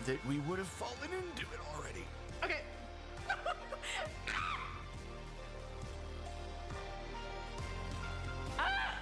that we would have fallen into it already. Okay. Ah!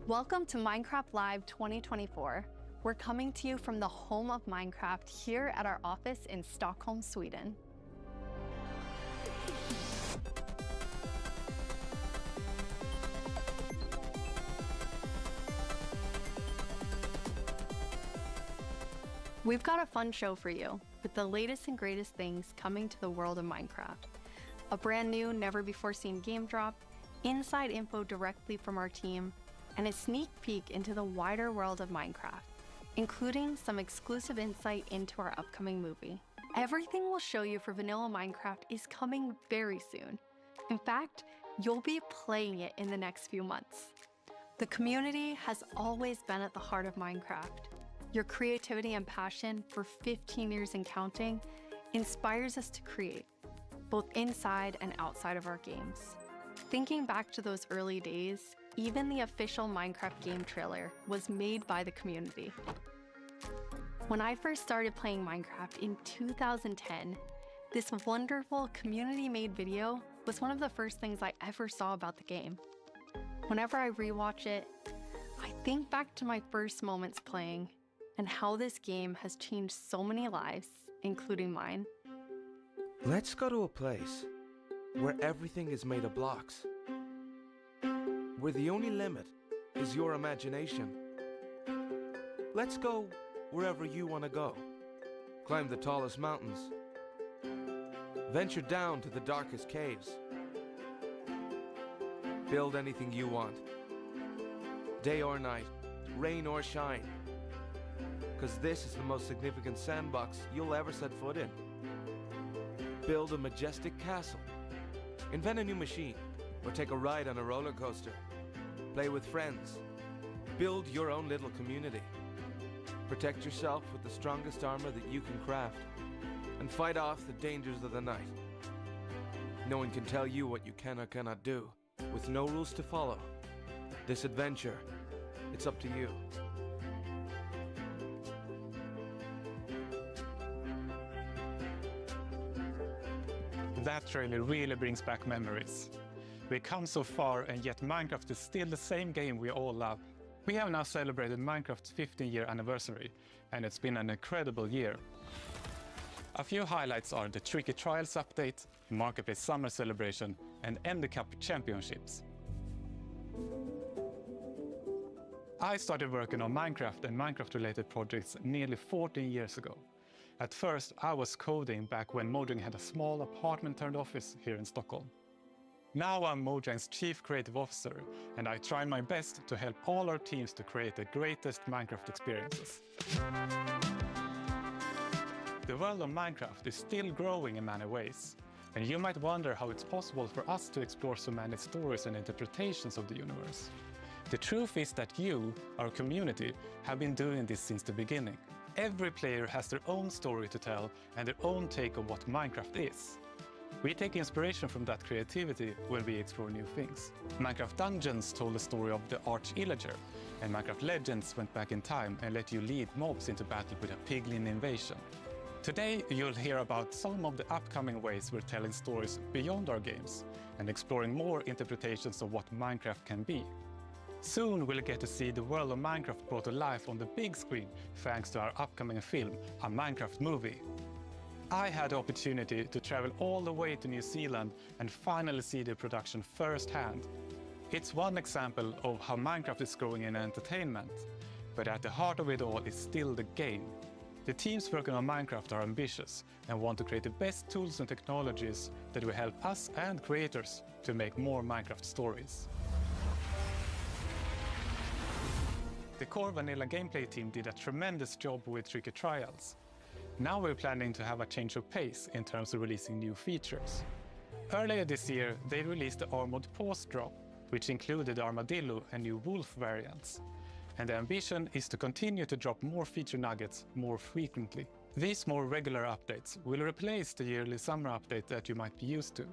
Welcome to Minecraft Live 2024. We're coming to you from the home of Minecraft here at our office in Stockholm, Sweden. We've got a fun show for you with the latest and greatest things coming to the world of Minecraft. A brand new, never before seen game drop, inside info directly from our team, and a sneak peek into the wider world of Minecraft, including some exclusive insight into our upcoming movie. Everything we'll show you for vanilla Minecraft is coming very soon. In fact, you'll be playing it in the next few months. The community has always been at the heart of Minecraft. Your creativity and passion for 15 years and counting inspires us to create, both inside and outside of our games. Thinking back to those early days, even the official Minecraft game trailer was made by the community. When I first started playing Minecraft in 2010, this wonderful community-made video was one of the first things I ever saw about the game. Whenever I rewatch it, I think back to my first moments playing and how this game has changed so many lives, including mine. Let's go to a place where everything is made of blocks, where the only limit is your imagination. Let's go wherever you want to go. Climb the tallest mountains. Venture down to the darkest caves. Build anything you want. Day or night, rain or shine. Because this is the most significant sandbox you'll ever set foot in. Build a majestic castle. Invent a new machine, or take a ride on a roller coaster. Play with friends. Build your own little community. Protect yourself with the strongest armor that you can craft, and fight off the dangers of the night. No one can tell you what you can or cannot do. With no rules to follow, this adventure, it's up to you. That trailer really brings back memories. We've come so far, and yet Minecraft is still the same game we all love. We have now celebrated Minecraft's 15-year anniversary, and it's been an incredible year. A few highlights are the Tricky Trials update, Marketplace Summer Celebration, and Ender Cup Championships. I started working on Minecraft and Minecraft-related projects nearly 14 years ago. At first, I was coding back when Mojang had a small apartment-turned-office here in Stockholm. Now I'm Mojang's Chief Creative Officer, and I try my best to help all our teams to create the greatest Minecraft experiences. The world of Minecraft is still growing in many ways, and you might wonder how it's possible for us to explore so many stories and interpretations of the universe. The truth is that you, our community, have been doing this since the beginning. Every player has their own story to tell and their own take on what Minecraft is. We take inspiration from that creativity when we explore new things. Minecraft Dungeons told the story of the Arch-Illager, and Minecraft Legends went back in time and let you lead mobs into battle with a piglin invasion. Today, you'll hear about some of the upcoming ways we're telling stories beyond our games and exploring more interpretations of what Minecraft can be. Soon we'll get to see the world of Minecraft brought to life on the big screen thanks to our upcoming film, a Minecraft movie. I had the opportunity to travel all the way to New Zealand and finally see the production firsthand. It's one example of how Minecraft is growing in entertainment, but at the heart of it all is still the game. The teams working on Minecraft are ambitious and want to create the best tools and technologies that will help us and creators to make more Minecraft stories. The core vanilla gameplay team did a tremendous job with Tricky Trials. Now we're planning to have a change of pace in terms of releasing new features. Earlier this year, they released the Armored Paws drop, which included Armadillo and new Wolf variants. And the ambition is to continue to drop more feature nuggets more frequently. These more regular updates will replace the yearly summer update that you might be used to.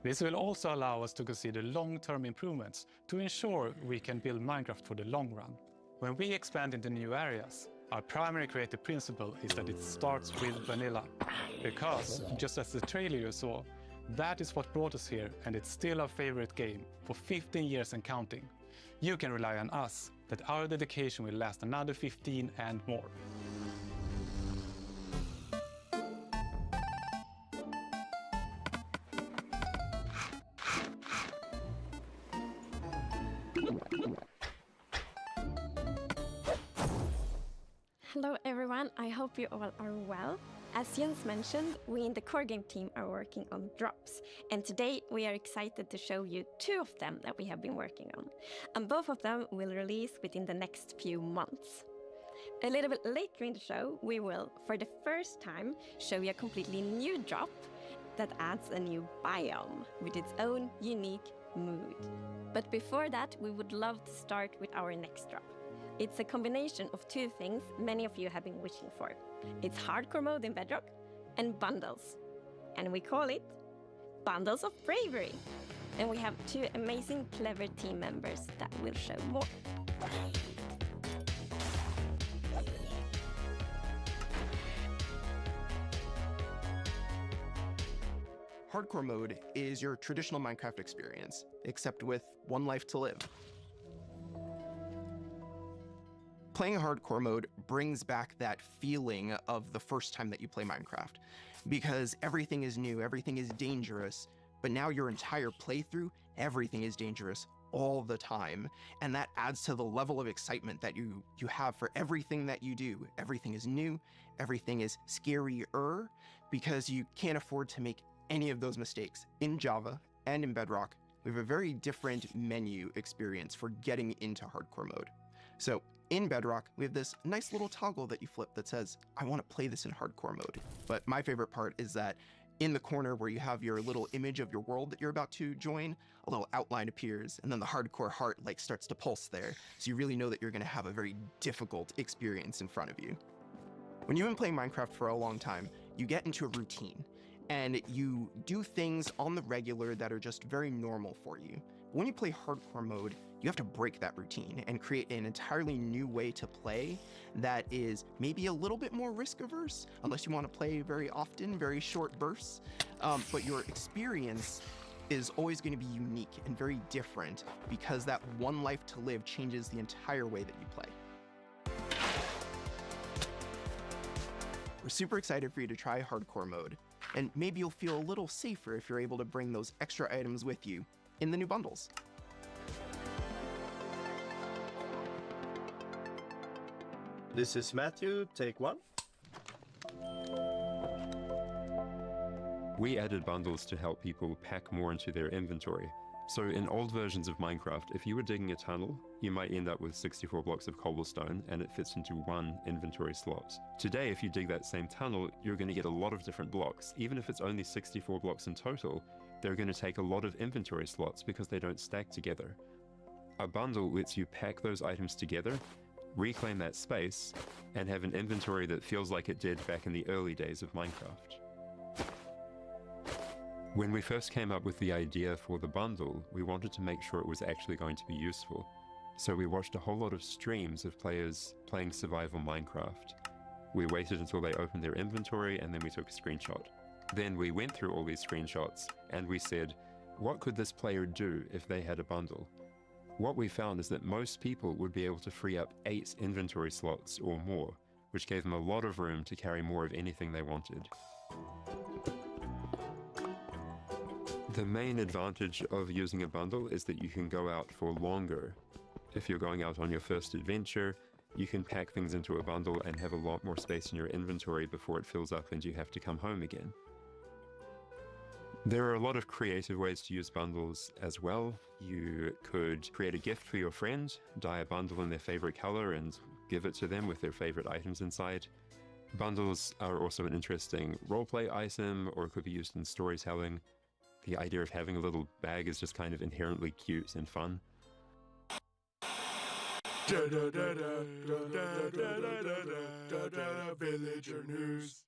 This will also allow us to consider long-term improvements to ensure we can build Minecraft for the long run. When we expand into new areas, our primary creative principle is that it starts with vanilla. Because, just as the trailer you saw, that is what brought us here, and it's still our favorite game for 15 years and counting. You can rely on us that our dedication will last another 15 and more. Hello everyone, I hope you all are well. As Jens mentioned, we in the core game team are working on drops, and today we are excited to show you 2 of them that we have been working on, and both of them will release within the next few months. A little bit later in the show, we will, for the first time, show you a completely new drop that adds a new biome with its own unique mood. But before that, we would love to start with our next drop. It's a combination of 2 things many of you have been wishing for. It's hardcore mode in Bedrock and bundles. And we call it Bundles of Bravery. And we have 2 amazing, clever team members that will show more. Hardcore mode is your traditional Minecraft experience, except with 1 life to live. Playing hardcore mode brings back that feeling of the first time that you play Minecraft, because everything is new, everything is dangerous, but now your entire playthrough, everything is dangerous all the time, and that adds to the level of excitement that you have for everything that you do. Everything is new, everything is scarier, because you can't afford to make any of those mistakes. In Java and in Bedrock, we have a very different menu experience for getting into hardcore mode. So in Bedrock, we have this nice little toggle that you flip that says, I want to play this in hardcore mode. But my favorite part is that in the corner where you have your little image of your world that you're about to join, a little outline appears, and then the hardcore heart starts to pulse there. So you really know that you're going to have a very difficult experience in front of you. When you've been playing Minecraft for a long time, you get into a routine, and you do things on the regular that are just very normal for you. When you play hardcore mode, you have to break that routine and create an entirely new way to play that is maybe a little bit more risk averse, unless you want to play very often, very short bursts. But your experience is always going to be unique and very different because that one life to live changes the entire way that you play. We're super excited for you to try hardcore mode, and maybe you'll feel a little safer if you're able to bring those extra items with you in the new bundles. This is Matthew, take one. We added bundles to help people pack more into their inventory. So in old versions of Minecraft, if you were digging a tunnel, you might end up with 64 blocks of cobblestone and it fits into one inventory slot. Today, if you dig that same tunnel, you're going to get a lot of different blocks. Even if it's only 64 blocks in total, they're going to take a lot of inventory slots because they don't stack together. A bundle lets you pack those items together, reclaim that space, and have an inventory that feels like it did back in the early days of Minecraft. When we first came up with the idea for the bundle, we wanted to make sure it was actually going to be useful. So we watched a whole lot of streams of players playing survival Minecraft. We waited until they opened their inventory and then we took a screenshot. Then we went through all these screenshots and we said, what could this player do if they had a bundle? What we found is that most people would be able to free up 8 inventory slots or more, which gave them a lot of room to carry more of anything they wanted. The main advantage of using a bundle is that you can go out for longer. If you're going out on your first adventure, you can pack things into a bundle and have a lot more space in your inventory before it fills up and you have to come home again. There are a lot of creative ways to use bundles as well. You could create a gift for your friend, dye a bundle in their favorite color and give it to them with their favorite items inside. Bundles are also an interesting roleplay item, or it could be used in storytelling. The idea of having a little bag is just kind of inherently cute and fun. Villager news.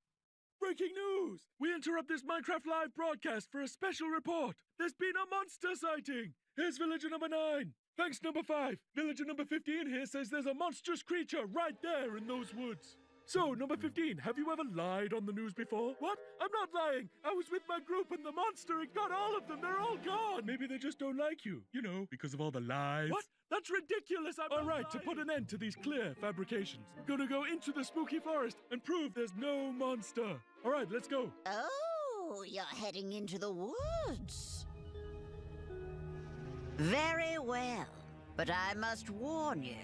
Breaking news! We interrupt this Minecraft live broadcast for a special report. There's been a monster sighting. Here's villager number 9. Thanks, number 5. Villager number 15 here says there's a monstrous creature right there in those woods. So, number 15, have you ever lied on the news before? What? I'm not lying. I was with my group and the monster, it got all of them. They're all gone. Maybe they just don't like you. You know, because of all the lies. What? That's ridiculous. All right, to put an end to these clear fabrications, gonna go into the spooky forest and prove there's no monster. All right, let's go. Oh, you're heading into the woods. Very well, but I must warn you.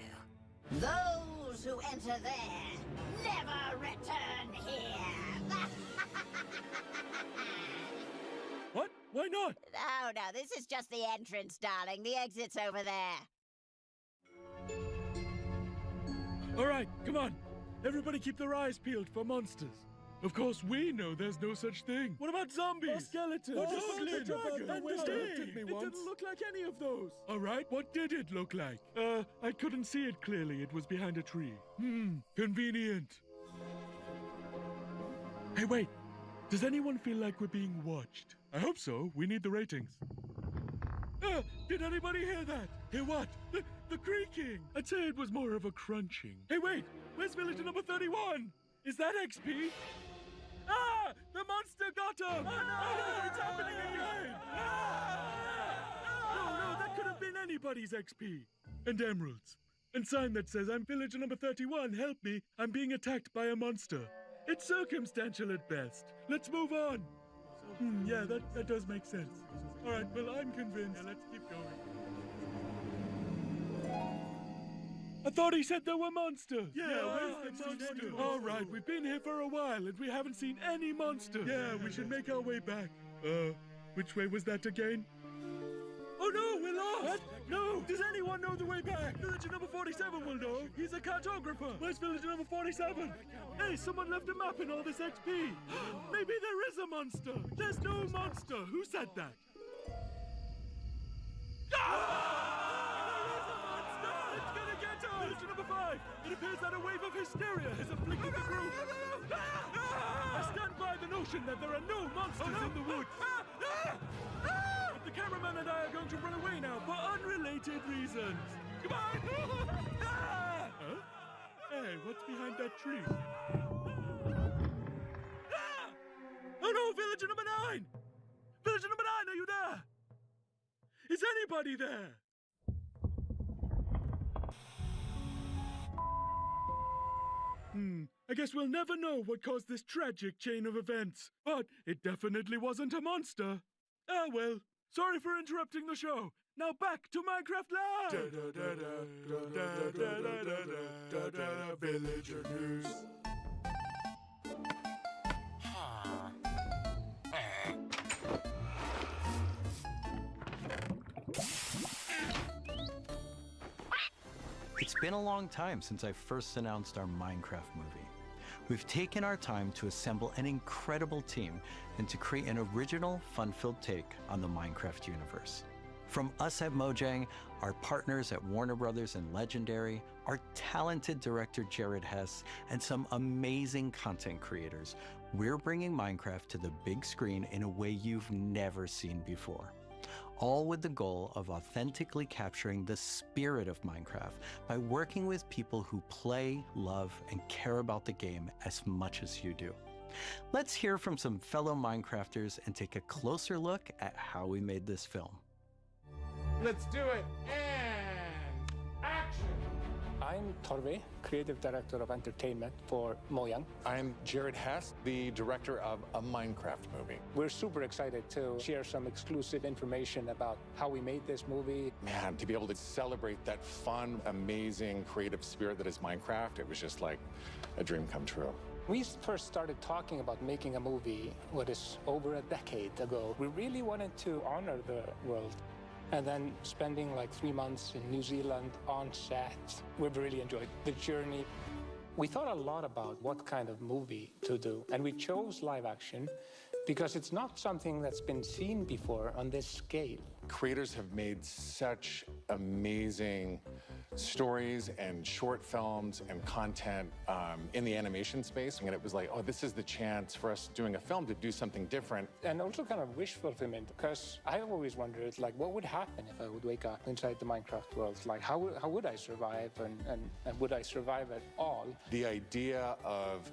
Those who enter there never return here. What? Why not? Oh, no, this is just the entrance, darling. The exit's over there. All right, come on. Everybody keep their eyes peeled for monsters. Of course, we know there's no such thing. What about zombies? Or skeletons? Or the dragon. And the snake? It didn't look like any of those. All right, what did it look like? I couldn't see it clearly. It was behind a tree. Convenient. Hey, wait. Does anyone feel like we're being watched? I hope so. We need the ratings. Did anybody hear that? Hear what? The creaking. I'd say it was more of a crunching. Hey, wait. Where's villager number 31? Is that XP? Ah! The monster got him! Oh, no! It's happening again! No, that could have been anybody's XP. And emeralds. And sign that says, I'm villager number 31, help me, I'm being attacked by a monster. It's circumstantial at best. Let's move on. Yeah, that does make sense. All right, well, I'm convinced. Yeah, let's keep going. I thought he said there were monsters. Yeah, where's the monster? All right, we've been here for a while and we haven't seen any monsters. Yeah, we should make our way back. Which way was that again? Oh no, we're lost! What? No! Does anyone know the way back? Villager number 47 will know. He's a cartographer. Where's villager number 47? Hey, someone left a map in all this XP. Maybe there is a monster. There's no monster. Who said that? Villager number 5! It appears that a wave of hysteria has afflicted the group! I stand by the notion that there are no monsters in the woods! But the cameraman and I are going to run away now for unrelated reasons! Goodbye! Huh? Hey, what's behind that tree? Oh no, villager number 9! Villager number 9, are you there? Is anybody there? I guess we'll never know what caused this tragic chain of events, but it definitely wasn't a monster. Ah well, sorry for interrupting the show. Now back to Minecraft Live! Villager news. It's been a long time since I first announced our Minecraft movie. We've taken our time to assemble an incredible team and to create an original, fun-filled take on the Minecraft universe. From us at Mojang, our partners at Warner Brothers and Legendary, our talented director Jared Hess, and some amazing content creators, we're bringing Minecraft to the big screen in a way you've never seen before. All with the goal of authentically capturing the spirit of Minecraft by working with people who play, love, and care about the game as much as you do. Let's hear from some fellow Minecrafters and take a closer look at how we made this film. Let's do it, and action! I'm Torve, Creative Director of Entertainment for Mojang. I'm Jared Hess, the director of a Minecraft movie. We're super excited to share some exclusive information about how we made this movie. Man, to be able to celebrate that fun, amazing, creative spirit that is Minecraft, it was just like a dream come true. We first started talking about making a movie, what is over a decade ago. We really wanted to honor the world. And then spending like 3 months in New Zealand on set, we've really enjoyed the journey. We thought a lot about what kind of movie to do, and we chose live action because it's not something that's been seen before on this scale. Creators have made such amazing stories and short films and content in the animation space, and it was like, oh, this is the chance for us doing a film to do something different. And also kind of wish fulfillment, because I've always wondered, like, what would happen if I would wake up inside the Minecraft world? Like, how would I survive, and would I survive at all? The idea of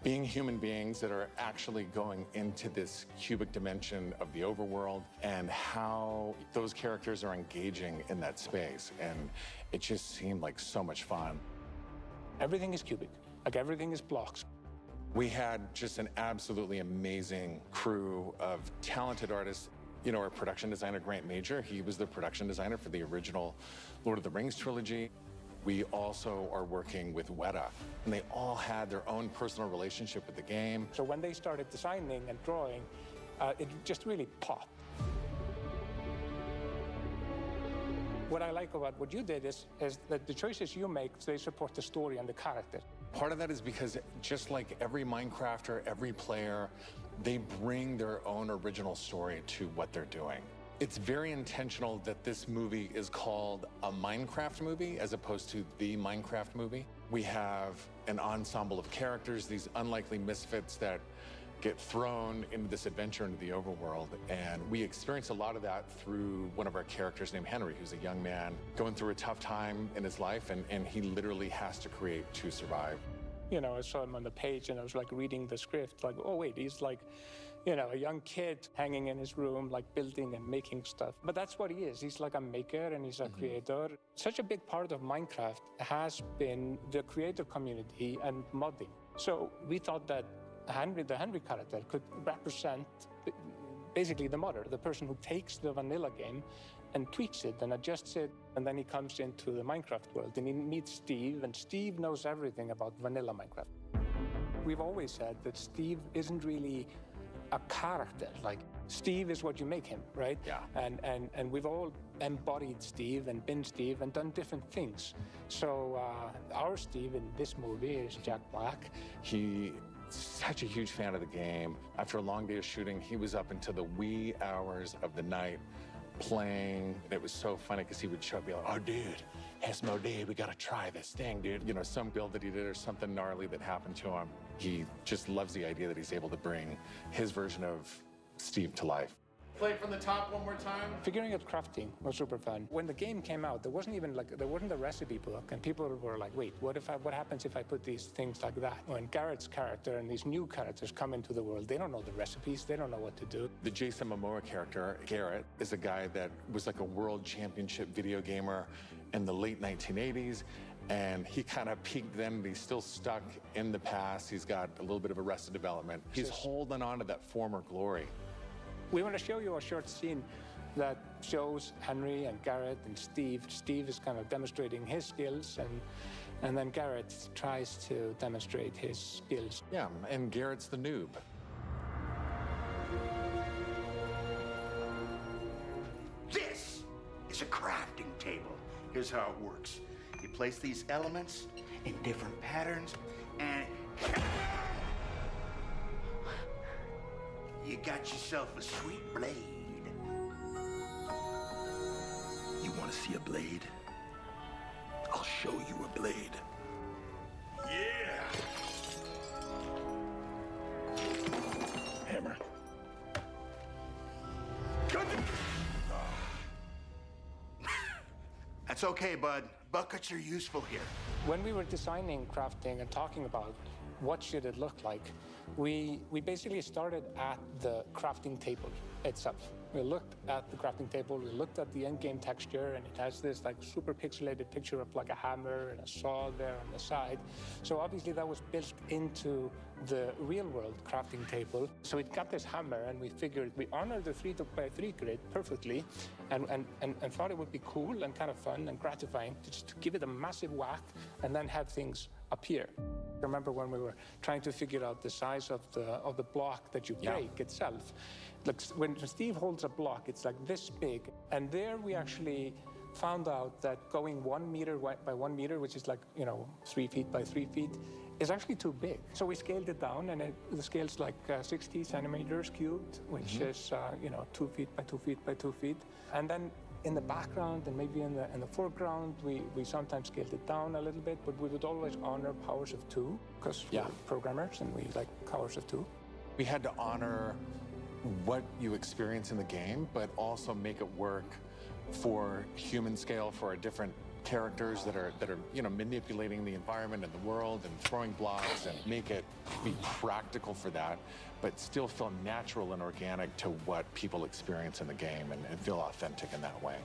being human beings that are actually going into this cubic dimension of the overworld and how those characters are engaging in that space. And it just seemed like so much fun. Everything is cubic, like everything is blocks. We had just an absolutely amazing crew of talented artists. You know, our production designer, Grant Major, he was the production designer for the original Lord of the Rings trilogy. We also are working with Weta, and they all had their own personal relationship with the game. So when they started designing and drawing, it just really popped. What I like about what you did is that the choices you make, they support the story and the character. Part of that is because just like every Minecrafter, every player, they bring their own original story to what they're doing. It's very intentional that this movie is called a Minecraft movie as opposed to the Minecraft movie. We have an ensemble of characters, these unlikely misfits that get thrown into this adventure into the overworld. And we experience a lot of that through one of our characters named Henry, who's a young man going through a tough time in his life, and he literally has to create to survive. You know, I saw him on the page and I was like reading the script, like, oh wait, he's like, you know, a young kid hanging in his room, like building and making stuff. But that's what he is. He's like a maker and he's a creator. Such a big part of Minecraft has been the creator community and modding. So we thought that Henry, the Henry character, could represent basically the modder, the person who takes the vanilla game and tweaks it and adjusts it. And then he comes into the Minecraft world and he meets Steve, and Steve knows everything about vanilla Minecraft. We've always said that Steve isn't really a character. Like, Steve is what you make him, right? Yeah. And we've all embodied Steve and been Steve and done different things. So our Steve in this movie is Jack Black. He's such a huge fan of the game. After a long day of shooting, he was up into the wee hours of the night playing. It was so funny because he would show up and be like, oh, dude, Hesmo Day, we gotta try this thing, dude. You know, some build that he did or something gnarly that happened to him. He just loves the idea that he's able to bring his version of Steve to life. Play it from the top one more time. Figuring out crafting was super fun. When the game came out, there wasn't a recipe book, and people were like, "Wait, what happens if I put these things like that?" When Garrett's character and these new characters come into the world, they don't know the recipes, they don't know what to do. The Jason Momoa character, Garrett, is a guy that was like a world championship video gamer in the late 1980s. And he kind of peaked then, but he's still stuck in the past. He's got a little bit of arrested development. He's holding on to that former glory. We want to show you a short scene that shows Henry and Garrett and Steve. Steve is kind of demonstrating his skills, and then Garrett tries to demonstrate his skills. Yeah, and Garrett's the noob. This is a crafting table. Here's how it works. You place these elements in different patterns, and you got yourself a sweet blade. You want to see a blade? I'll show you a blade. Yeah! Hammer. That's okay, bud. Buckets are useful here. When we were designing crafting and talking about what should it look like, we basically started at the crafting table itself. We looked at the crafting table, we looked at the end-game texture, and it has this like super pixelated picture of like a hammer and a saw there on the side. So obviously that was built into the real-world crafting table. So it got this hammer, and we figured we honored the 3x3 grid perfectly, and thought it would be cool and kind of fun and gratifying to just give it a massive whack and then have things appear. I remember when we were trying to figure out the size of the block that you break itself. Look, when Steve holds a block, it's like this big. And there we actually found out that going 1 meter by 1 meter, which is like, 3 feet by 3 feet, is actually too big. So we scaled it down, and the scale's like 60 centimeters cubed, which is 2 feet by 2 feet by 2 feet. And then in the background and maybe in the foreground, we sometimes scaled it down a little bit, but we would always honor powers of 2, because we're programmers and we like powers of 2. We had to honor what you experience in the game, but also make it work for human scale for our different characters that are manipulating the environment and the world and throwing blocks, and make it be practical for that, but still feel natural and organic to what people experience in the game, and feel authentic in that way.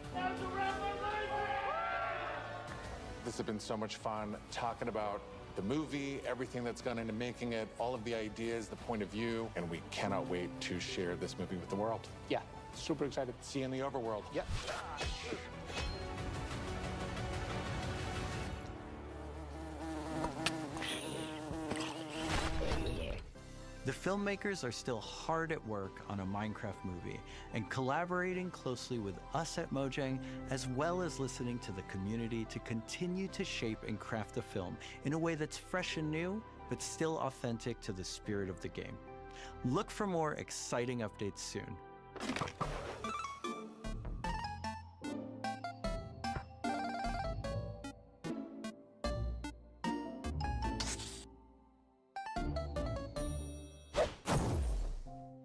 This has been so much fun talking about the movie, everything that's gone into making it, all of the ideas, the point of view, and we cannot wait to share this movie with the world. Yeah, super excited. See you in the overworld. Yep. The filmmakers are still hard at work on a Minecraft movie and collaborating closely with us at Mojang, as well as listening to the community to continue to shape and craft the film in a way that's fresh and new, but still authentic to the spirit of the game. Look for more exciting updates soon.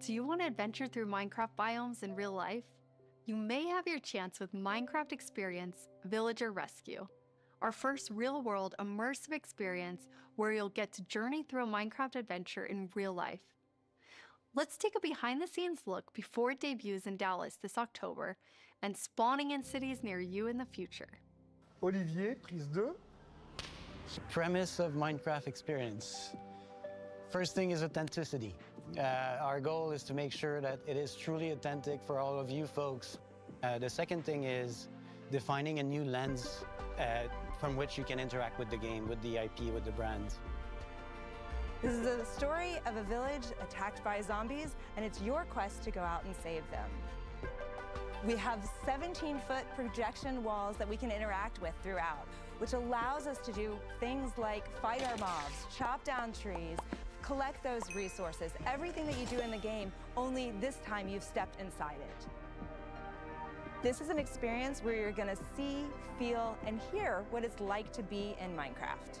Do you want to adventure through Minecraft biomes in real life? You may have your chance with Minecraft Experience Villager Rescue, our first real-world immersive experience where you'll get to journey through a Minecraft adventure in real life. Let's take a behind-the-scenes look before it debuts in Dallas this October and spawning in cities near you in the future. Olivier, prise 2. Premise of Minecraft Experience. First thing is authenticity. Our goal is to make sure that it is truly authentic for all of you folks. The second thing is defining a new lens from which you can interact with the game, with the IP, with the brand. This is the story of a village attacked by zombies, and it's your quest to go out and save them. We have 17-foot projection walls that we can interact with throughout, which allows us to do things like fight our mobs, chop down trees, collect those resources, everything that you do in the game, only this time you've stepped inside it. This is an experience where you're gonna see, feel, and hear what it's like to be in Minecraft.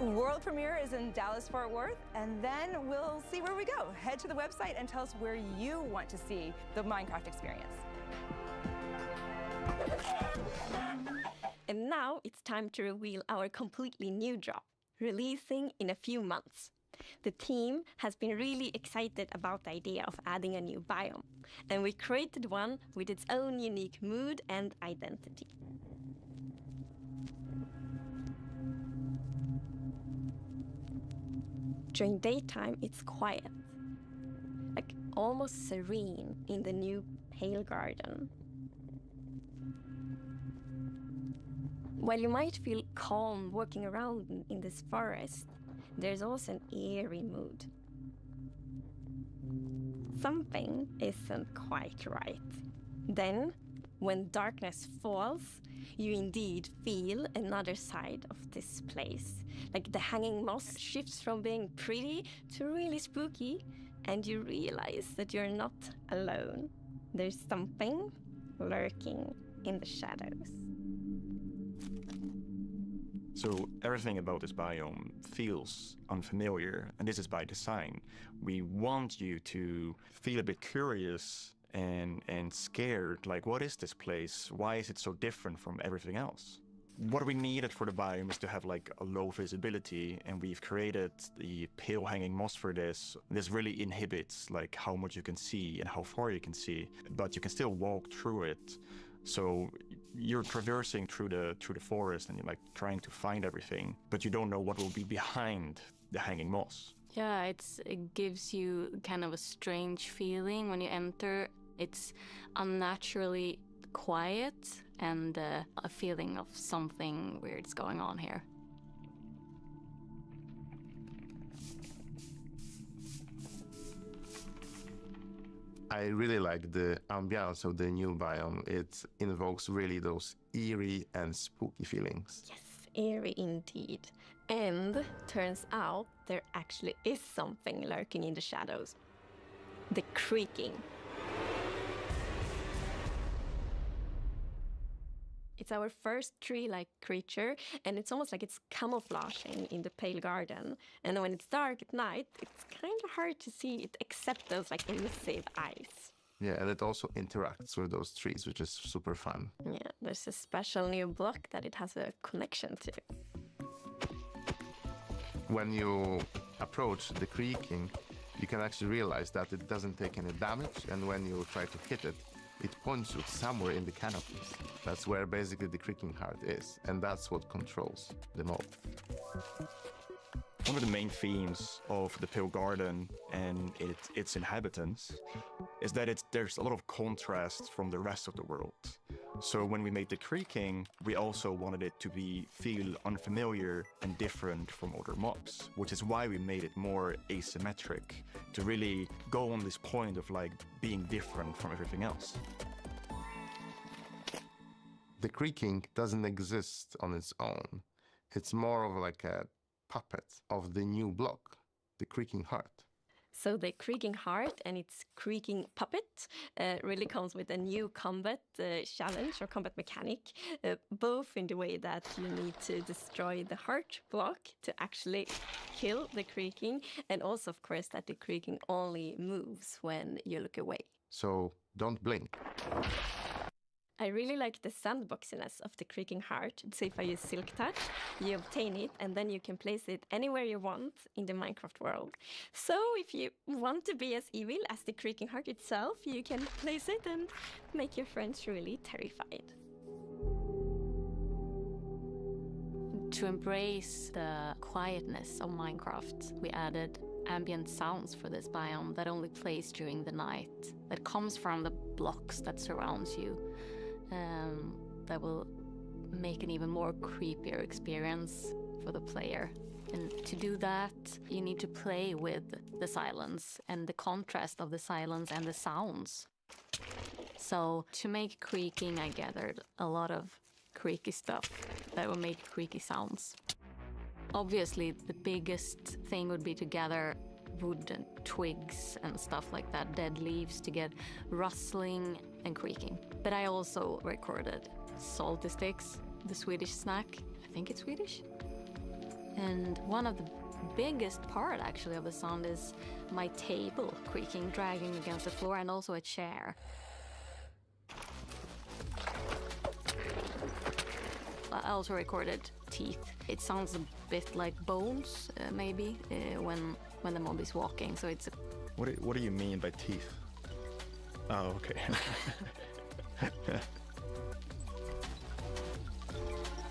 World premiere is in Dallas-Fort Worth, and then we'll see where we go. Head to the website and tell us where you want to see the Minecraft experience. And now it's time to reveal our completely new drop, releasing in a few months. The team has been really excited about the idea of adding a new biome, and we created one with its own unique mood and identity. During daytime, it's quiet, like almost serene in the new Pale Garden. While you might feel calm walking around in this forest, there's also an eerie mood. Something isn't quite right. Then, when darkness falls, you indeed feel another side of this place. Like the hanging moss shifts from being pretty to really spooky, and you realize that you're not alone. There's something lurking in the shadows. So everything about this biome feels unfamiliar, and this is by design. We want you to feel a bit curious and scared, like what is this place? Why is it so different from everything else? What we needed for the biome is to have like a low visibility, and we've created the pale hanging moss for this. This really inhibits like how much you can see and how far you can see, but you can still walk through it. So you're traversing through the forest and you're like trying to find everything, but you don't know what will be behind the hanging moss. Yeah, it gives you kind of a strange feeling when you enter. It's unnaturally quiet and a feeling of something weird's going on here. I really like the ambiance of the new biome. It invokes really those eerie and spooky feelings. Yes, eerie indeed. And turns out there actually is something lurking in the shadows. The creaking. It's our first tree-like creature, and it's almost like it's camouflaging in the Pale Garden. And when it's dark at night, it's kind of hard to see it except those like elusive eyes. Yeah, and it also interacts with those trees, which is super fun. Yeah, there's a special new block that it has a connection to. When you approach the creaking, you can actually realize that it doesn't take any damage, and when you try to hit it, it points you somewhere in the canopies. That's where basically the creaking heart is, and that's what controls the mob. One of the main themes of the Pale Garden and its inhabitants is that there's a lot of contrast from the rest of the world. So when we made the creaking, we also wanted it to feel unfamiliar and different from other mobs, which is why we made it more asymmetric, to really go on this point of like being different from everything else. The creaking doesn't exist on its own. It's more of like a puppet of the new block, the creaking heart. So the creaking heart and its creaking puppet really comes with a new combat challenge or combat mechanic, both in the way that you need to destroy the heart block to actually kill the creaking, and also, of course, that the creaking only moves when you look away. So don't blink. I really like the sandboxiness of the creaking heart. So if I use Silk Touch, you obtain it, and then you can place it anywhere you want in the Minecraft world. So if you want to be as evil as the creaking heart itself, you can place it and make your friends really terrified. To embrace the quietness of Minecraft, we added ambient sounds for this biome that only plays during the night, that comes from the blocks that surrounds you. That will make an even more creepier experience for the player. And to do that, you need to play with the silence and the contrast of the silence and the sounds. So to make creaking, I gathered a lot of creaky stuff that will make creaky sounds. Obviously, the biggest thing would be to gather wood and twigs and stuff like that, dead leaves, to get rustling and creaking. But I also recorded salty sticks, the Swedish snack. I think it's Swedish. And one of the biggest part actually of the sound is my table creaking, dragging against the floor, and also a chair. I also recorded teeth. It sounds a bit like bones, maybe, when the mob is walking. So it's. What do you mean by teeth? Oh, okay.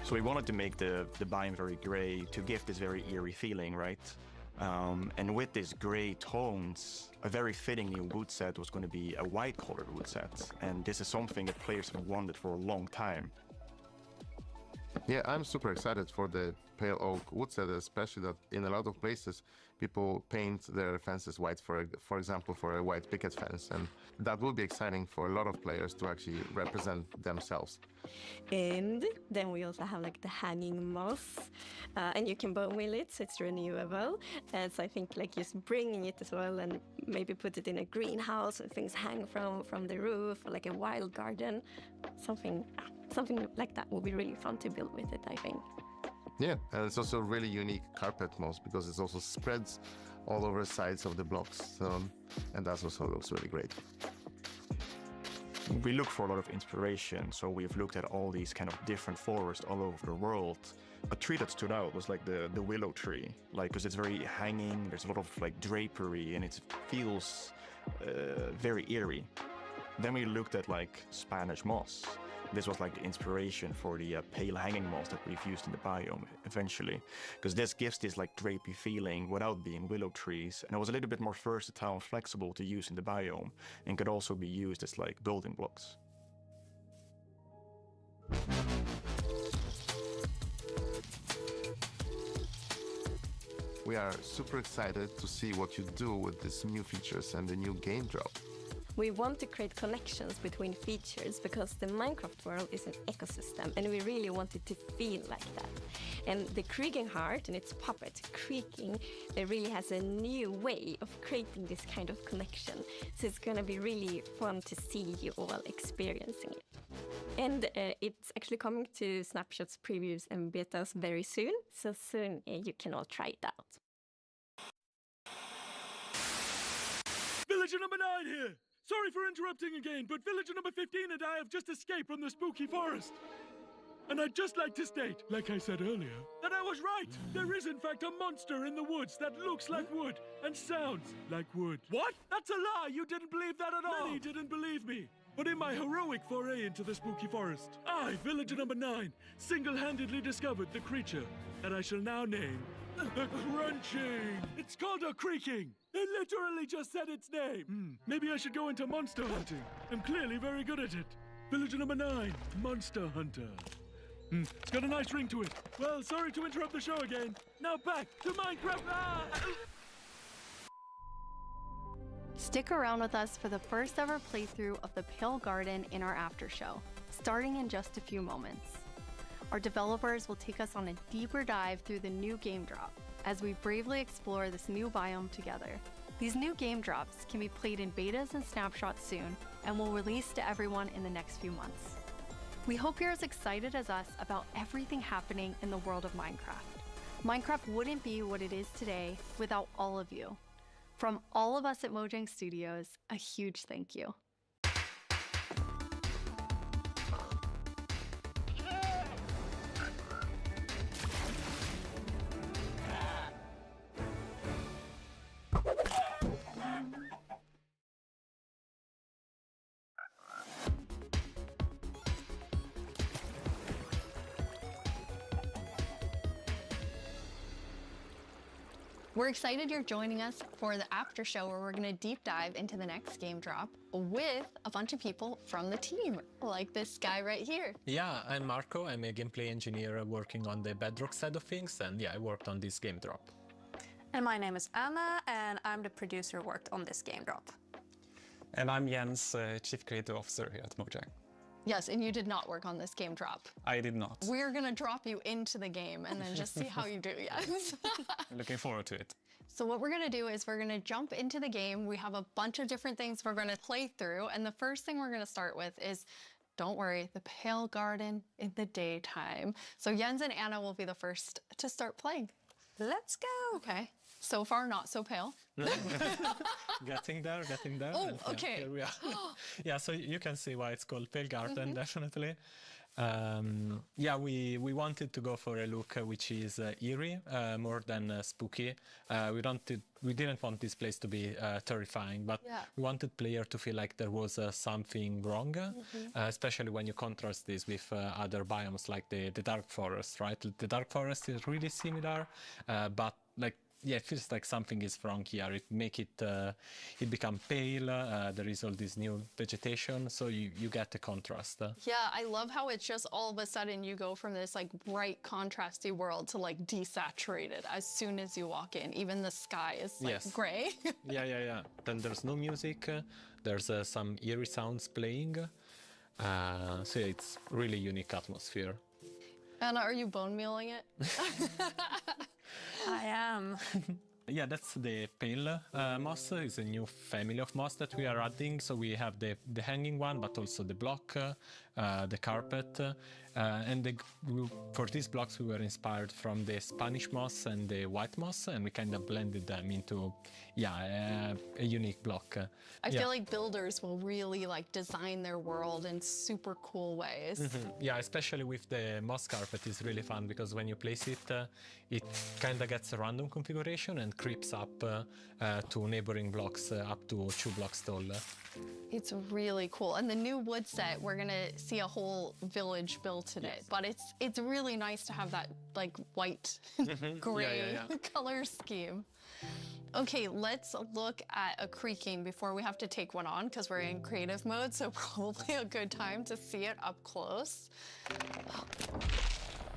So we wanted to make the biome very gray to give this very eerie feeling, right? And with these gray tones, a very fitting new wood set was going to be a white colored wood set. And this is something that players have wanted for a long time. Yeah, I'm super excited for the pale oak wood set, especially that in a lot of places people paint their fences white, for example, for a white picket fence, and that will be exciting for a lot of players to actually represent themselves. And then we also have like the hanging moss, and you can bone wheel it, so it's renewable. So I think like just bringing it as well, and maybe put it in a greenhouse and things hang from the roof, or like a wild garden, something like that would be really fun to build with it, I think. Yeah, and it's also a really unique carpet moss because it also spreads all over the sides of the blocks, and that also looks really great. We look for a lot of inspiration, so we've looked at all these kind of different forests all over the world. A tree that stood out was like the willow tree, like because it's very hanging, there's a lot of like drapery, and it feels very eerie. Then we looked at like Spanish moss. This was like the inspiration for the pale hanging moss that we've used in the biome eventually, because this gives this like drapey feeling without being willow trees, and it was a little bit more versatile and flexible to use in the biome, and could also be used as like building blocks. We are super excited to see what you do with these new features and the new game drop. We want to create connections between features because the Minecraft world is an ecosystem, and we really want it to feel like that. And the creaking heart and its puppet creaking, it really has a new way of creating this kind of connection. So it's going to be really fun to see you all experiencing it. And it's actually coming to Snapshots, previews, and betas very soon. So soon you can all try it out. Villager number 9 here! Sorry for interrupting again, but villager number 15 and I have just escaped from the spooky forest. And I'd just like to state, like I said earlier, that I was right. There is in fact a monster in the woods that looks like wood and sounds like wood. What? That's a lie! You didn't believe that at all! Many didn't believe me. But in my heroic foray into the spooky forest, I, villager number 9, single-handedly discovered the creature that I shall now name the Crunching. It's called a creaking. It literally just said its name. Maybe I should go into monster hunting. I'm clearly very good at it. Villager number 9, Monster Hunter. It's got a nice ring to it. Well, sorry to interrupt the show again. Now back to Minecraft. Stick around with us for the first ever playthrough of the Pale Garden in our after show, starting in just a few moments. Our developers will take us on a deeper dive through the new game drop as we bravely explore this new biome together. These new game drops can be played in betas and snapshots soon and will release to everyone in the next few months. We hope you're as excited as us about everything happening in the world of Minecraft. Minecraft wouldn't be what it is today without all of you. From all of us at Mojang Studios, a huge thank you. We're excited you're joining us for the after show where we're going to deep dive into the next game drop with a bunch of people from the team, like this guy right here. Yeah, I'm Marco. I'm a gameplay engineer working on the Bedrock side of things, and yeah, I worked on this game drop. And my name is Anna, and I'm the producer who worked on this game drop. And I'm Jens, Chief Creative Officer here at Mojang. Yes, and you did not work on this game drop. I did not. We're going to drop you into the game and then just see how you do, yes. Looking forward to it. So what we're going to do is we're going to jump into the game. We have a bunch of different things we're going to play through. And the first thing we're going to start with is, don't worry, the Pale Garden in the daytime. So Jens and Anna will be the first to start playing. Let's go. Okay. So far, not so pale. Getting there. Oh, And, yeah, okay. here we are. Yeah, so you can see why it's called Pale Garden, definitely. Yeah, we wanted to go for a look which is eerie, more than spooky. We didn't want this place to be terrifying, but we wanted player to feel like there was something wrong, especially when you contrast this with other biomes like the Dark Forest, right? The Dark Forest is really similar, but like, yeah, it feels like something is wrong here. It make it become pale. There is all this new vegetation, so you get a contrast. Yeah, I love how it's just all of a sudden you go from this like bright, contrasty world to like desaturated as soon as you walk in. Even the sky is like gray. Yeah. Then there's no music. There's some eerie sounds playing. So yeah, it's really unique atmosphere. Anna, are you bone mealing it? I am. Yeah, that's the pale moss. It's a new family of moss that we are adding. So we have the hanging one, but also the block, the carpet. And for these blocks, we were inspired from the Spanish moss and the white moss, and we kind of blended them into, a unique block. I feel like builders will really like design their world in super cool ways. Yeah, especially with the moss carpet is really fun because when you place it, it kind of gets a random configuration and creeps up to neighboring blocks up to 2 blocks tall. It's really cool. And the new wood set, we're gonna see a whole village built in it. But it's really nice to have that like white, gray color scheme. Okay, let's look at a creaking before we have to take one on because we're in creative mode, so probably a good time to see it up close.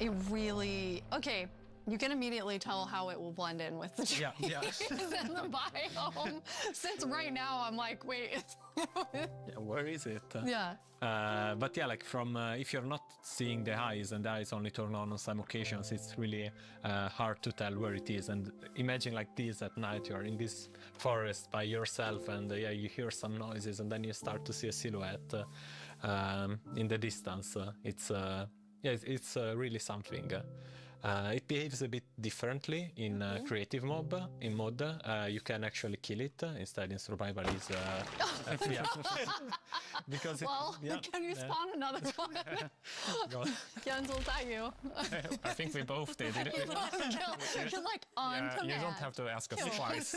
It really, okay. You can immediately tell how it will blend in with the trees and the biome. Since right now I'm like, wait. Where is it? But yeah, like from if you're not seeing the eyes and the eyes only turn on some occasions, it's really hard to tell where it is. And imagine like this at night, you're in this forest by yourself, and you hear some noises, and then you start to see a silhouette in the distance. It's really something. It behaves a bit differently in creative mode. In mod, you can actually kill it. Instead, in survival, is because can you spawn another one? Jens, was that you? I think we both did. You're like on command. You don't have to ask us twice.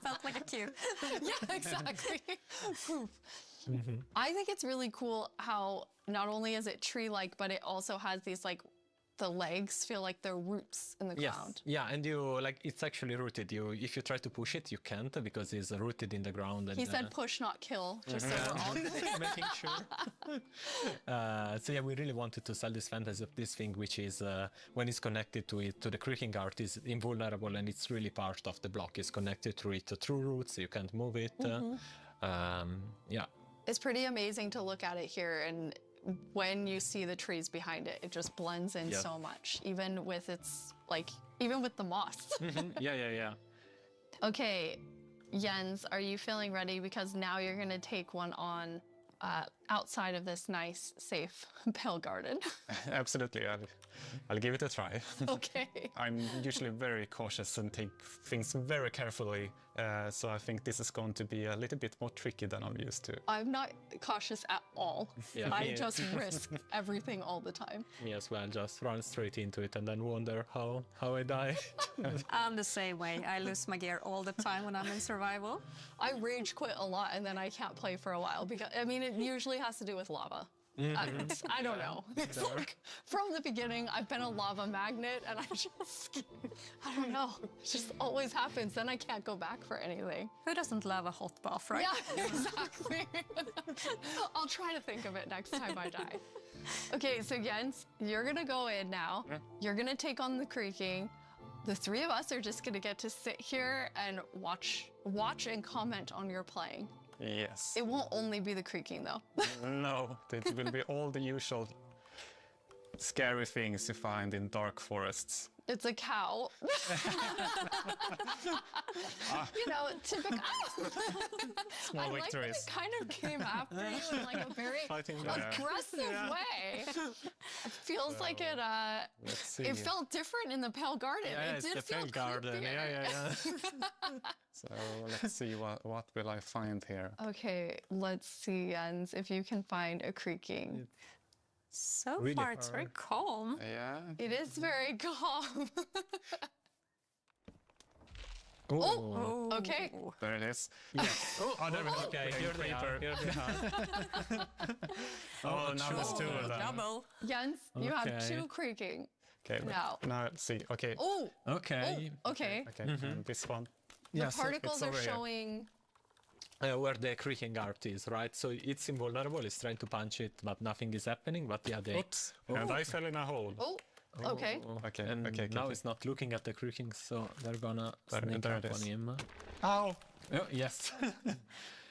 Felt like a cue. Yeah, exactly. I think it's really cool how not only is it tree-like, but it also has these like the legs feel like they're roots in the ground. Yeah, and you like it's actually rooted. If you try to push it, you can't because it's rooted in the ground. And, he said push, not kill, just so we're all making sure. So yeah, we really wanted to sell this fantasy of this thing, which is when it's connected to the creaking art, is invulnerable, and it's really part of the block. It's connected to it through roots. You can't move it. It's pretty amazing to look at it here, and when you see the trees behind it, it just blends in so much, even with the moss. Yeah. Okay, Jens, are you feeling ready? Because now you're gonna take one on outside of this nice, safe pale garden. Absolutely, I'll give it a try. Okay. I'm usually very cautious and take things very carefully, so I think this is going to be a little bit more tricky than I'm used to. I'm not cautious at all. I just risk everything all the time. Me as well, just run straight into it and then wonder how I die. I'm the same way. I lose my gear all the time when I'm in survival. I rage quit a lot and then I can't play for a while because, I mean, it usually has to do with lava. I don't know. It's like from the beginning, I've been a lava magnet, and I don't know. It just always happens. Then I can't go back for anything. Who doesn't love a hot bath, right? Yeah, exactly. I'll try to think of it next time I die. Okay, so Jens, you're gonna go in now. You're gonna take on the creaking. The 3 of us are just gonna get to sit here and watch and comment on your playing. Yes. It won't only be the creaking, though. No, it will be all the usual scary things you find in dark forests. It's a cow. You know, typical. Small I like that victories. it kind of came after you in like a very Fighting back. aggressive Yeah. way. It feels like it. Let's see. It felt different in the Pale Garden. Yeah, it it's did the feel Pale Garden. Yeah. So let's see what will I find here. Okay, let's see, Jens, if you can find a creaking. So Really far, it's very hard. calm. Yeah. It is very calm. Oh, okay. there it is. Yes. Oh, there we go. Okay, here they are. Here they are. Oh, now there's two of them. Double. Jens, you have Okay. 2 creaking. Okay, Now. now let's see. Okay. Oh, Okay. okay. Okay, and this one. The Yes, particles it's are over here. showing. Where the creaking art is, right? So it's invulnerable, it's trying to punch it, but nothing is happening, but yeah, they... Oops, and I fell in a hole. Oh, okay. Okay, And okay, now okay. it's not looking at the creaking, so they're gonna sneak there up it on is. him. Ow! Oh, yes.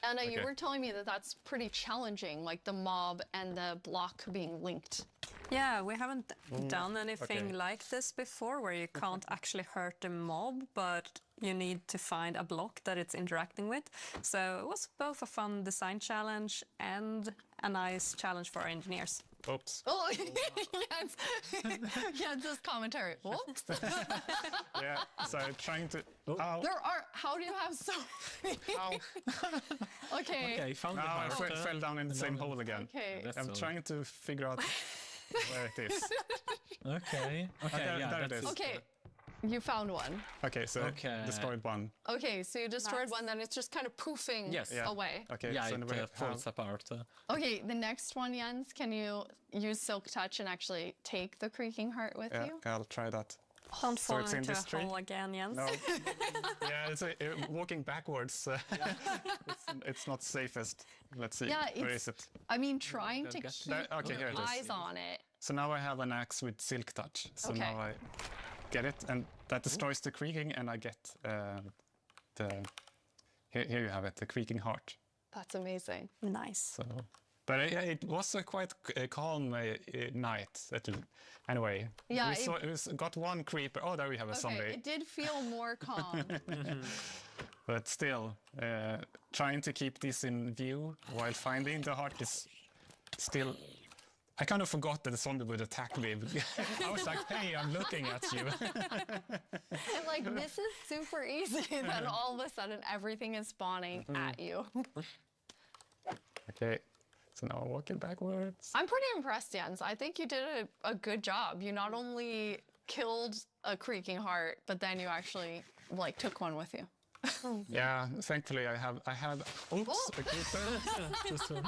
Anna, you Okay. were telling me that that's pretty challenging, like the mob and the block being linked. Yeah, we haven't done anything okay. like this before, where you can't actually hurt the mob, but you need to find a block that it's interacting with. So it was both a fun design challenge and a nice challenge for our engineers. Oops. Oh, Jens. Jens's commentary. Whoops. Yeah, so I'm trying to... Ow! There are. How do you have so many? Okay. Okay, found the Now I heart. fell down in the same hole again. Okay. That's I'm so- trying to figure out where it is. Okay. Okay, there- yeah, there it that's is. Okay. You found one. Okay, so Okay. destroyed one. Okay, so you destroyed Nice. one, then it's just kind of poofing Yes. Yeah. away. Okay, Yeah, so it we falls apart. Okay, the next one, Jens, can you use Silk Touch and actually take the creaking heart with yeah, you? I'll try that. Don't So fall it's in into this a tree? hole again, Jens. No. Yeah, it's walking backwards. It's not safest. Let's see. Yeah, Where it's- is it? I mean, trying to There- keep okay, here it is. eyes on it. So now I have an axe with silk touch. So Okay. now I get it, and that destroys the creaking, and I get the. Here you have it, the creaking heart. That's amazing. Nice. So, but it was a quite calm night. Anyway, Yeah, we got one creeper. Oh, there we have a Okay, zombie. it did feel more calm. But still, trying to keep this in view while finding the heart is still. I kind of forgot that the zombie would attack me. I was like, hey, I'm looking at you. And like, this is super easy. Then all of a sudden, everything is spawning at you. Okay, so now I'm walking backwards. I'm pretty impressed, Jens. I think you did a good job. You not only killed a creaking heart, but then you actually like took one with you. Yeah, thankfully I have. Oops, Oh. a creeper.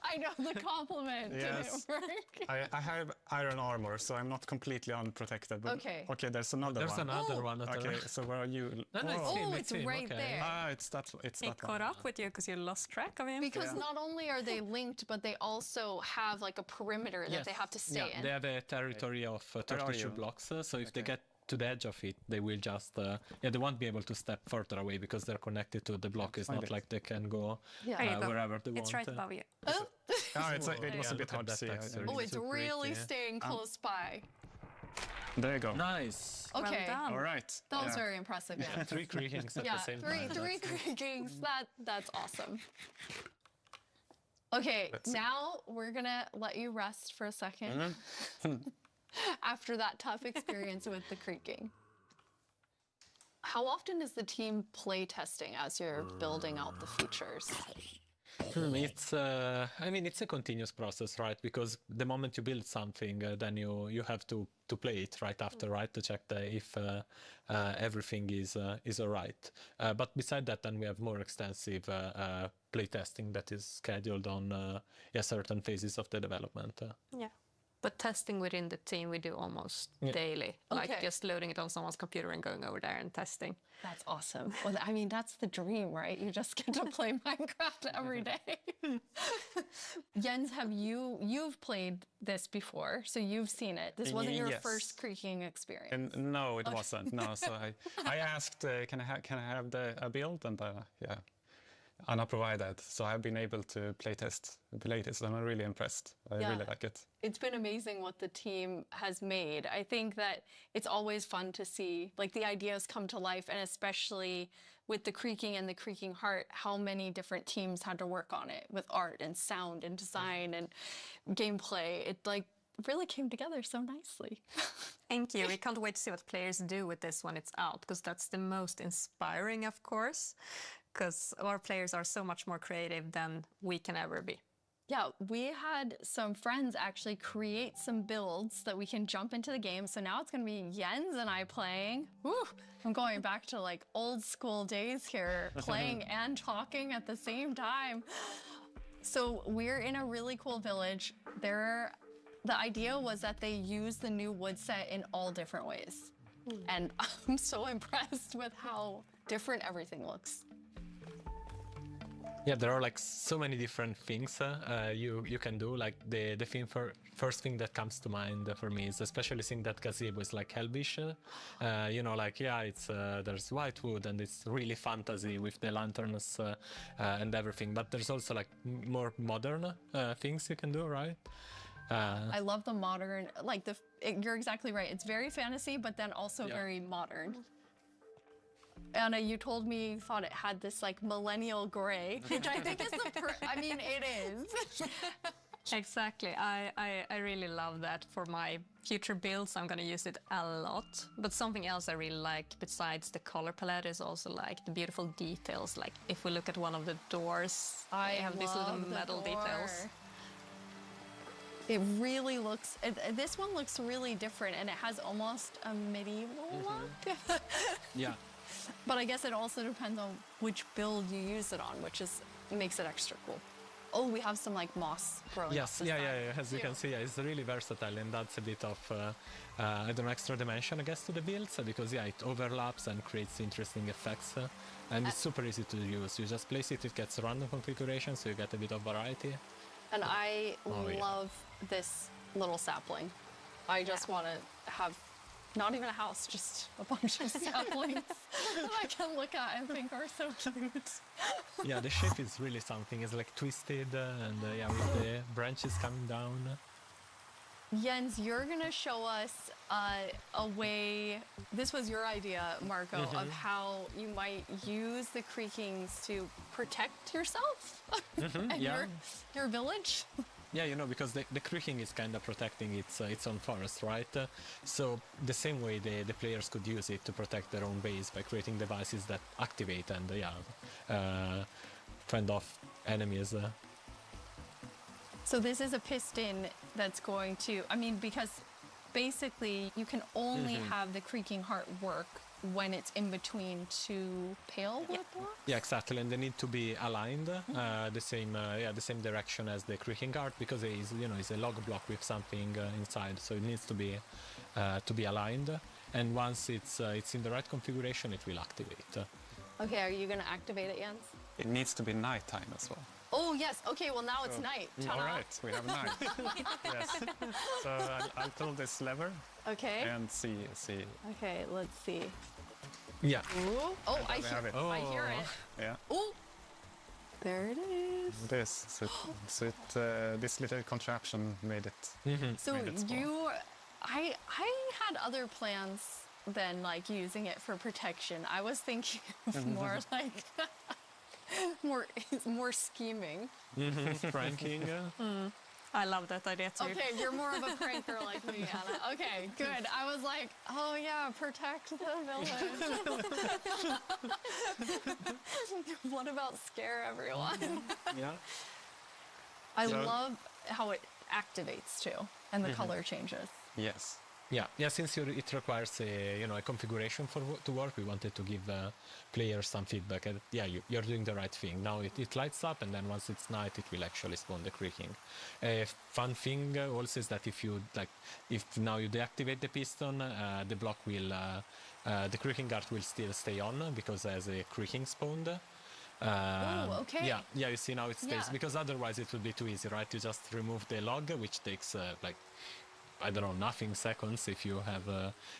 I know the compliment Yes. didn't work. I have iron armor, so I'm not completely unprotected. But Okay. Okay, there's another There's one. another one. Okay, so where are you? No, it's Oh. him, Oh, it's him, right okay. there. Ah, it's that He one. caught up with you because you lost track of him. Because not only are they linked, but they also have like a perimeter that they have to stay yeah, in. they have a territory of are 32 you? blocks, so if they get to the edge of it, they will just, yeah, they won't be able to step further away because they're connected to the block. It's Find not it. like they can go Yeah. There you go. wherever they It's want. right above you. Ah, it was a Yeah, bit look hard at to that see. texture. Oh, it's so really pretty. staying close by. There you go. Nice. Okay. Well done. All right. That was Yeah. very impressive, yeah. 3 creakings at Yeah, the same three time. creakings. That's awesome. Okay, Let's see. now we're gonna let you rest for a second after that tough experience with the creaking. How often is the team play testing as you're building out the features? It's, I mean, it's a continuous process, right? Because the moment you build something, then you have to play it right after, right? To check if everything is all right. But beside that, then we have more extensive play testing that is scheduled on certain phases of the development. Yeah. But testing within the team we do almost Yeah. daily. Like Okay. just loading it on someone's computer and going over there and testing. That's awesome. Well, I mean, that's the dream, right? You just get to play Minecraft every day. Jens, you've played this before, so you've seen it. This wasn't your Yes. first creaking experience. And no, it wasn't. No, so I asked, can I have a build? And yeah, Anna provided, so I've been able to playtest, and I'm really impressed. I really like it. It's been amazing what the team has made. I think that it's always fun to see like the ideas come to life, and especially with the Creaking and the Creaking Heart, how many different teams had to work on it with art and sound and design and gameplay. It like really came together so nicely. Thank you. We can't wait to see what players do with this when it's out, because that's the most inspiring, of course, because our players are so much more creative than we can ever be. Yeah, we had some friends actually create some builds that we can jump into the game. So now it's going to be Jens and I playing. Woo! I'm going back to like old school days here, playing and talking at the same time. So we're in a really cool village. The idea was that they use the new wood set in all different ways. And I'm so impressed with how different everything looks. Yeah, there are like so many different things you can do. Like the first thing that comes to mind for me is especially seeing that gazebo is like Elvish. You know, like it's there's white wood and it's really fantasy with the lanterns and everything. But there's also like more modern things you can do, right? I love the modern, like you're exactly right. It's very fantasy, but then also very modern. Anna, you told me you thought it had this like millennial gray, which I think is I mean, it is. Exactly. I really love that. For my future builds, I'm going to use it a lot. But something else I really like besides the color palette is also like the beautiful details. Like if we look at one of the doors, I have these little metal details. It really looks, this one looks really different, and it has almost a medieval look. Yeah. But I guess it also depends on which build you use it on, which makes it extra cool. Oh, we have some like moss growing. Yes, as you can see, it's really versatile, and that's a bit of an extra dimension, I guess, to the builds, because it overlaps and creates interesting effects, and it's super easy to use. You just place it gets random configuration, so you get a bit of variety. And I love this little sapling. I just want to have not even a house, just a bunch of saplings that I can look at and think are so cute. Yeah, the shape is really something. It's like twisted and with the branches coming down. Jens, you're going to show us a way, this was your idea, Marco, of how you might use the Creakings to protect yourself and your village. Yeah, you know, because the Creaking is kind of protecting its own forest, right? So the same way the players could use it to protect their own base by creating devices that activate and fend off enemies. So this is a piston that's going to, I mean, because basically you can only have the Creaking Heart work when it's in between two pale wood blocks? Yeah, exactly, and they need to be aligned the same direction as the Creaking Heart, because it's a log block with something inside, so it needs to be aligned. And once it's in the right configuration, it will activate. Okay, are you going to activate it, Jens? It needs to be nighttime as well. Oh, yes. Okay, well, now it's night. All right, we have night. Yes. So I'll pull this lever. Okay. And see. Okay, let's see. Yeah. Ooh. Oh, I hear it. Yeah. Oh, there it is. This little contraption made it. So I had other plans than like using it for protection. I was thinking of more like more scheming. Pranking. I love that idea too. Okay, you're more of a pranker like me, Anna. Okay, good. I was like, oh yeah, protect the village. What about scare everyone? Yeah. I love how it activates too, and the color changes. Yes. Yeah. Since it requires a configuration to work, we wanted to give players some feedback. And you're doing the right thing. Now it lights up, and then once it's night, it will actually spawn the Creaking. A fun thing also is that if now you deactivate the piston, the block will the Creaking Heart will still stay on because as a Creaking spawned. Oh, okay. Yeah. You see now it stays because otherwise it would be too easy, right? You just remove the log, which takes like I don't know, nothing seconds if you have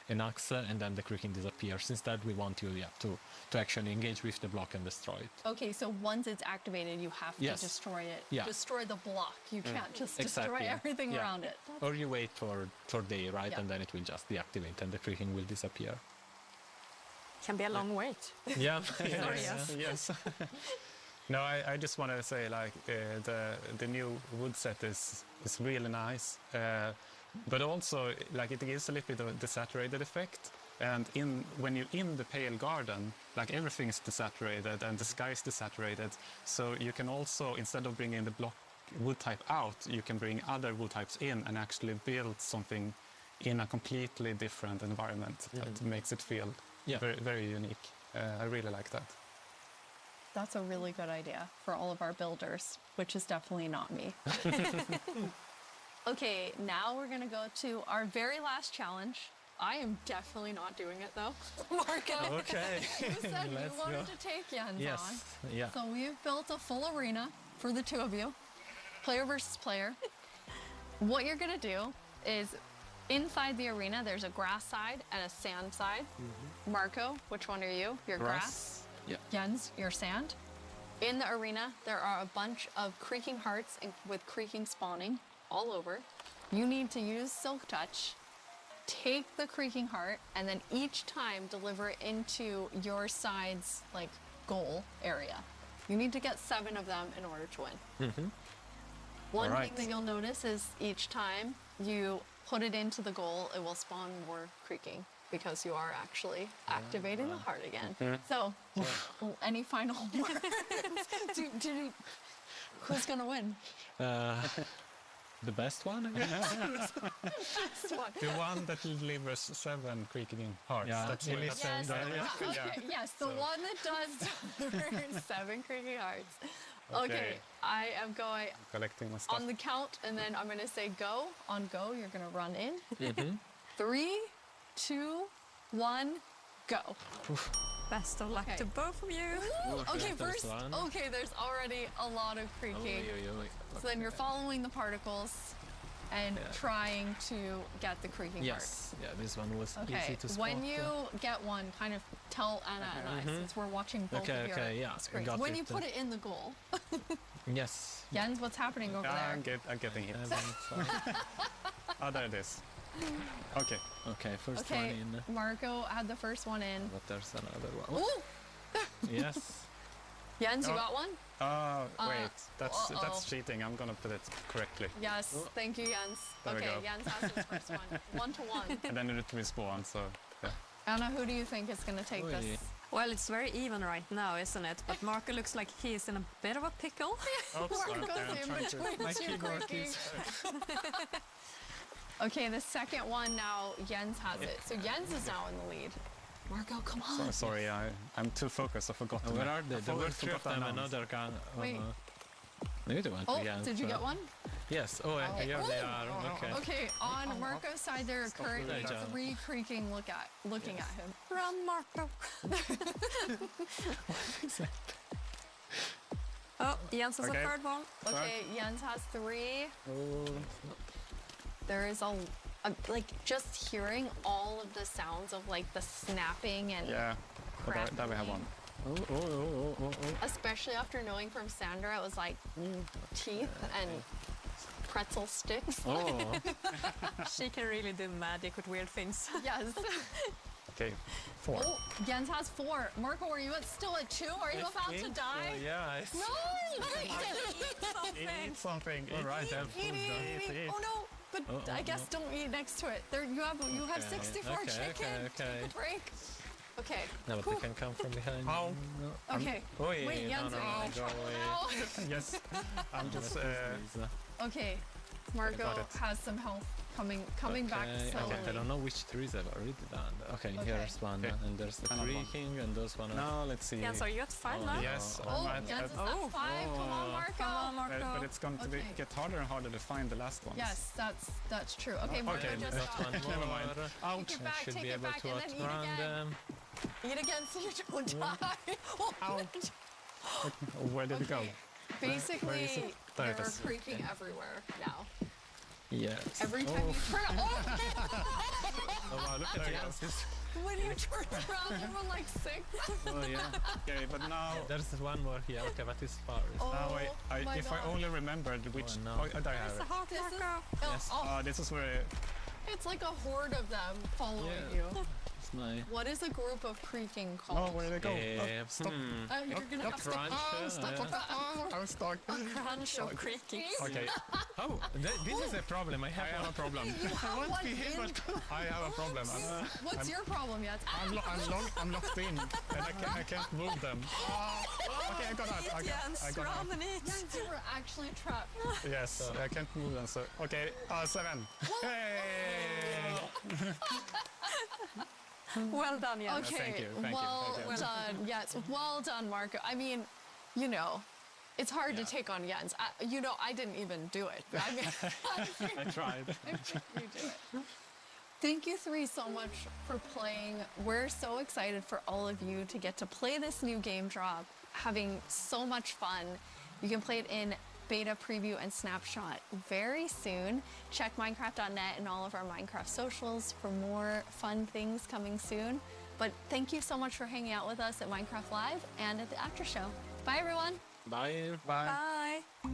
an axe, and then the creaking disappears. Instead, we want you to actually engage with the block and destroy it. Okay, so once it's activated, you have to Yes. destroy it. Yeah. Destroy the block. You can't just destroy Exactly. everything Yeah. around it. Or you wait for day, right? Yeah. And then it will just deactivate and the creaking will disappear. Can be a long wait. Yeah. Sorry, Yes. No, I just want to say like the new wood set is really nice, but also like it gives a little bit of a desaturated effect. And when you're in the pale garden, like everything is desaturated and the sky is desaturated, so you can also, instead of bringing the block wood type out, you can bring other wood types in and actually build something in a completely different environment that makes it feel very, very unique. I really like that. That's a really good idea for all of our builders, which is definitely not me. Okay, now we're gonna go to our very last challenge. I am definitely not doing it though. Marco, Okay. you said you Let's wanted go. to take Jens Yes. on. Yeah. So we've built a full arena for the two of you, player versus player. What you're gonna do is inside the arena, there's a grass side and a sand side. Marco, which one are you? Your grass? Yeah. Jens, your sand. In the arena, there are a bunch of creaking hearts with creaking spawning all over. You need to use Silk Touch, take the creaking heart, and then each time deliver it into your side's like goal area. You need to get 7 of them in order to win. One All right. thing that you'll notice is each time you put it into the goal, it will spawn more creaking because you are actually activating the heart again. So, any final words? Who's gonna win? The best one, I guess. Best one. The one that delivers 7 creaking hearts. Yeah, That's it what- is. Yes, Yeah. okay, yes, the one that does 7 creaking hearts. Okay, Okay. I am going Collecting my stuff. on the count, and then I'm gonna say go. On go, you're gonna run in. Mm-hmm. 3, 2, 1, go. Best of luck Okay. to both of you. Okay, there's first, one. okay, there's already a lot of creaking. So then you're following the particles and trying to get the creaking Yes. Yeah, this one was part. easy Okay, to spot. when you get one, kind of tell Anna and I, since we're watching both Okay, of your okay, yeah, I screens. got When it. you put it in the goal. Yes. Jens, what's happening over there? I'm getting hit. Oh, there it is. Okay. Okay, first Okay, one in. Marco had the first one in. But there's another one. Ooh! Yes. Jens, you Oh. got one? Oh, wait. That's uh-oh. cheating. I'm gonna put it correctly. Yes, thank you, Jens. There we Okay, go. Jens has his first one. 1 to 1. And then it will spawn, so yeah. Anna, who do you think is going to take this? Oi. Well, it's very even right now, isn't it? But Marco looks like he's in a bit of a pickle. Oops, Marco's okay, I'm in trying to- between My two keyboard creaking. is. Okay, the second one now, Jens has it. So Jens is now in the lead. Marco, come on. So, sorry, I'm too focused. I forgot. Where are they? There were forgot 3 of them. announce. Another can. Wait. Maybe they went Oh, again. did you get one? Yes. Oh, here they Ooh. are. Okay. Okay, on Marco's side, there are currently Good job. 3 creaking looking at him. Run, Marco. Oh, Jens has Okay. a third one. Okay, Jens has 3. Oh. There is like just hearing all of the sounds of like the snapping and Yeah. But there we have one. Oh. especially after knowing from Sandra, it was like teeth and pretzel sticks. Oh. She can really do magic with weird things. Yes. Okay, 4. Oh, Jens has 4. Marco, are you still at 2? Are you about to die? Yeah. No! Eat something. All right, have Eat, food. eat. Oh no! But Oh, I guess don't eat next to it. There, you have Okay, 64 okay, chicken. okay. Take a break. Okay. No, but they can come from behind. How? No. Okay. Oi, Wait, Jens, no, are you in go trouble away. now? Yes. I'm just. Okay. Marco Got it. has some health coming back slowly. I don't know which trees I've already done. Okay, here's one, Okay. and there's the Another one. creaking, and those one. No, let's see. Jens, are you at 5 Oh, now? Yes. Oh, I'm at- Jens is at- at 5. Come on, Marco. Come on, Marco. But it's going to Okay. get harder and harder to find the last ones. Yes, that's true. Okay, Marco Okay, just that's got One Never more. mind. Take it back, Should take be it able back, to and then eat outrun again. them. Eat again so you don't die. Where did it go? Basically, There there it are is. creaking everywhere now. Yes. Every time you turn Oh wow, look at Jens. when you turn around, you were like sick. Oh yeah. Okay, but now There's one more here. Okay, but it's far. now my if I God. only remembered which no. I have This it. is, Yes. This is where it's like a horde of them following Yeah. you. It's my. What is a group of creaking oh called? where did it go? You're Stop. gonna have to Crunch. I'm stuck. Crunch of creaking. Okay. Oh, this is a problem. I have a problem. I want to be here, I have a problem. What's your problem yet? I'm locked in, and I can't move them. Okay, I got that. I got that. Yes, you were actually trapped. Yes, I can't move them. So okay, 7. Hey! Well done, Jens. Okay, Thank you, thank you, well thank you. done. Yes, well done, Marco. I mean, you know, it's hard to take on Jens. I didn't even do it. I mean, I tried. I think you do it. Thank you three so much for playing. We're so excited for all of you to get to play this new game drop, having so much fun. You can play it in beta preview and snapshot very soon. Check Minecraft.net and all of our Minecraft socials for more fun things coming soon. But thank you so much for hanging out with us at Minecraft Live and at the after show. Bye, everyone. Bye. Bye. Bye.